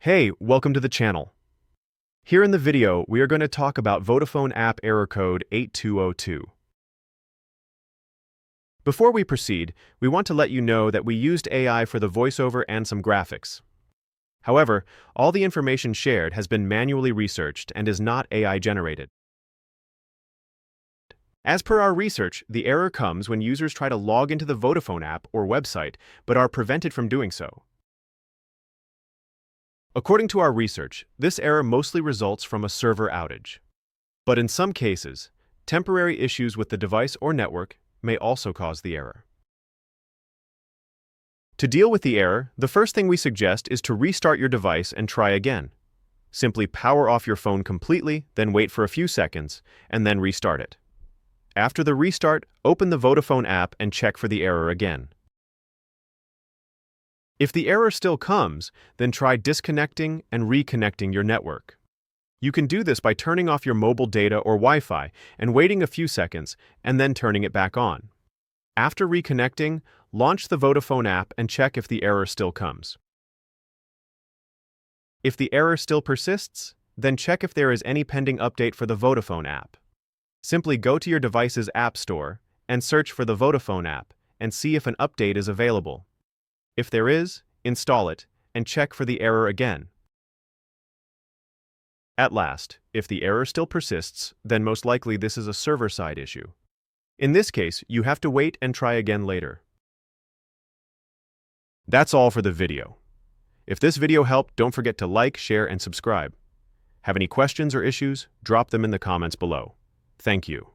Hey, welcome to the channel. Here in the video, we are going to talk about Vodafone App Error Code 8202. Before we proceed, we want to let you know that we used AI for the voiceover and some graphics. However, all the information shared has been manually researched and is not AI generated. As per our research, the error comes when users try to log into the Vodafone app or website but are prevented from doing so. According to our research, this error mostly results from a server outage. But in some cases, temporary issues with the device or network may also cause the error. To deal with the error, the first thing we suggest is to restart your device and try again. Simply power off your phone completely, then wait for a few seconds, and then restart it. After the restart, open the Vodafone app and check for the error again. If the error still comes, then try disconnecting and reconnecting your network. You can do this by turning off your mobile data or Wi-Fi and waiting a few seconds and then turning it back on. After reconnecting, launch the Vodafone app and check if the error still comes. If the error still persists, then check if there is any pending update for the Vodafone app. Simply go to your device's app store and search for the Vodafone app and see if an update is available. If there is, install it and check for the error again. At last, if the error still persists, then most likely this is a server-side issue. In this case, you have to wait and try again later. That's all for the video. If this video helped, don't forget to like, share, and subscribe. Have any questions or issues? Drop them in the comments below. Thank you.